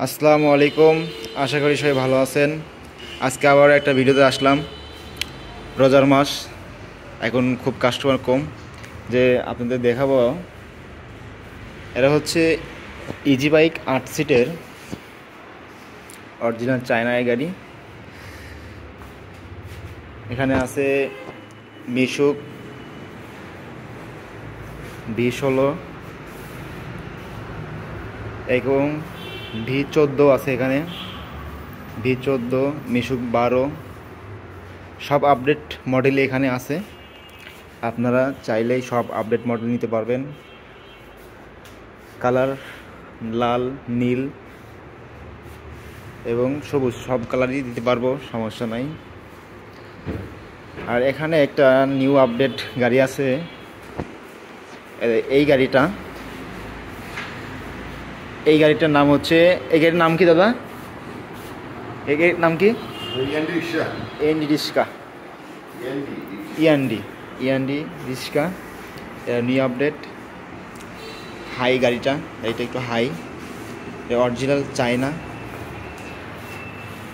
আসসালামু আলাইকুম। আশা করি সবাই ভালো আছেন। আজকে আবার একটা ভিডিওতে আসলাম। রোজার মাস, এখন খুব কাস্টমার কম, যে আপনাদের দেখাবো। এটা হচ্ছে ইজি বাইক 8 সিটের অরিজিনাল চায়না গাড়ি। এখানে আছে মিশুক V16 এবং V14 আছে। এখানে V14, মিশুক 12 সব আপডেট মডেলই এখানে আছে। আপনারা চাইলেই সব আপডেট মডেল নিতে পারবেন। কালার লাল, নীল এবং সবুজ সব কালারই দিতে পারবো, সমস্যা নাই। আর এখানে একটা নিউ আপডেট গাড়ি আছে। এই গাড়িটার নাম হচ্ছে, এই গাড়ির নাম কি দাদা? এই গাড়ির নাম কি? ইয়ান্ডি রিস্কা। নিউ আপডেট হাই গাড়িটা একটু high, original China.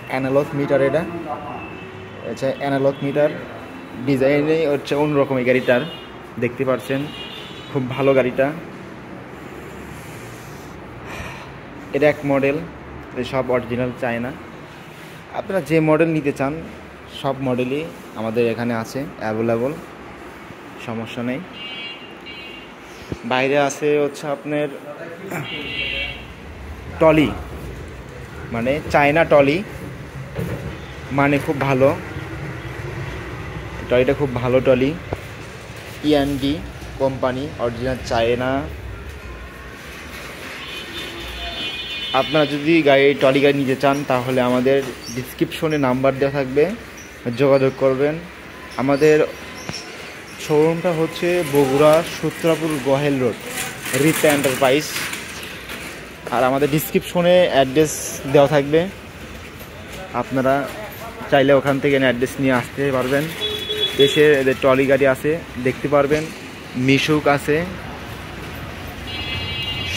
Analogue meter, এটা আচ্ছা অ্যানালগ মিটার। ডিজাইনে হচ্ছে অন্যরকম এই গাড়িটার, দেখতে পাচ্ছেন খুব ভালো গাড়িটা। এটা এক মডেল, সব অরিজিনাল চায়না। আপনারা যে মডেল নিতে চান সব মডেলই আমাদের এখানে আছে অ্যাভেলেবল, সমস্যা নেই। বাইরে আছে হচ্ছে আপনার টলি, মানে চায়না টলি, মানে খুব ভালো টলিটা, খুব ভালো টলি। ইয়ান্ডি কোম্পানি, অরিজিনাল চায়না। আপনারা যদি টলি গাড়ি নিতে চান তাহলে আমাদের ডিসক্রিপশনে নাম্বার দেওয়া থাকবে, যোগাযোগ করবেন। আমাদের শোরুমটা হচ্ছে বগুড়া সূত্রাপুর গহেল রোড, রিতা এন্টারপ্রাইজ। আর আমাদের ডিসক্রিপশনে অ্যাড্রেস দেওয়া থাকবে, আপনারা চাইলে ওখান থেকে অ্যাড্রেস নিয়ে আসতে পারবেন। এসে এদের ট্রলি গাড়ি আছে দেখতে পারবেন, মিশুক আছে,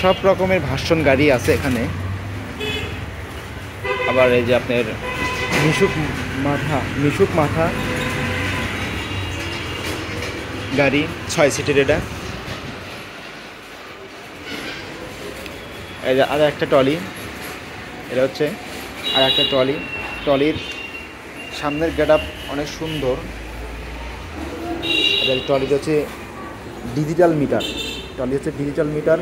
সব রকমের ভার্সন গাড়ি আছে এখানে। আবার এই যে আপনার মিশুক মাথা গাড়ি 6 সিটের। এটা এই যে আর একটা ট্রলি, এটা হচ্ছে আর একটা ট্রলি। ট্রলির সামনের গেট আপ অনেক সুন্দর। এটা ট্রলিটা হচ্ছে ডিজিটাল মিটার,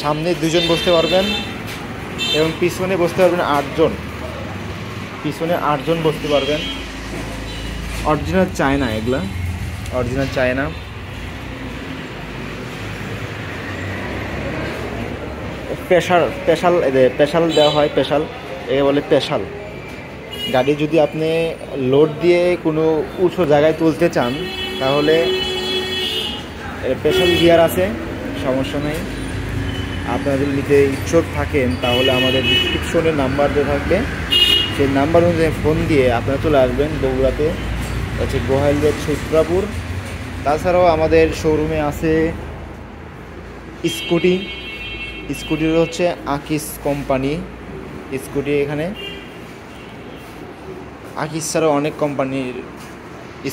সামনে 2 জন বসতে পারবেন এবং পিছনে বসতে পারবেন 8 জন, বসতে পারবেন। অরিজিনাল চায়না, এগুলা অরিজিনাল চায়না। স্পেশাল দেওয়া হয়, একে বলে স্পেশাল গাড়ি। যদি আপনি লোড দিয়ে কোনো উঁচু জায়গায় তুলতে চান তাহলে স্পেশাল গিয়ার আছে, সমস্যা নেই। আপনারা যদি নিতে ইচ্ছুক থাকেন তাহলে আমাদের ডিসক্রিপশনে নাম্বার দেওয়া থাকবে, সেই নাম্বার অনুযায়ী ফোন দিয়ে আপনারা চলে আসবেন। বগুড়াতে হচ্ছে গোহাইল রোড, সূত্রাপুর। তাছাড়াও আমাদের শোরুমে আছে স্কুটির হচ্ছে আকিস কোম্পানি স্কুটি। এখানে আকিস ছাড়াও অনেক কোম্পানির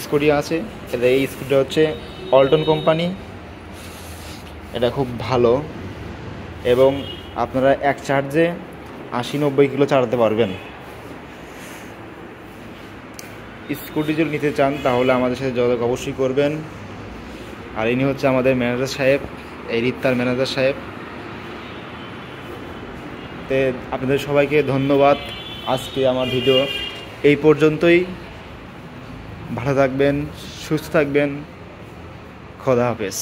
স্কুটি আছে। এই স্কুটি হচ্ছে অল্টন কোম্পানি, এটা খুব ভালো এবং আপনারা এক চার্জে 80-90 কিলো চালাতে পারবেন। স্কুটি যদি নিতে চান তাহলে আমাদের সাথে যোগাযোগ অবশ্যই করবেন। আর ইনি হচ্ছে আমাদের ম্যানেজার সাহেব, এই রিত্তার ম্যানেজার সাহেব। তে আপনাদের সবাইকে ধন্যবাদ। আজকে আমার ভিডিও এই পর্যন্তই। ভালো থাকবেন, সুস্থ থাকবেন, খোদা হাফেজ।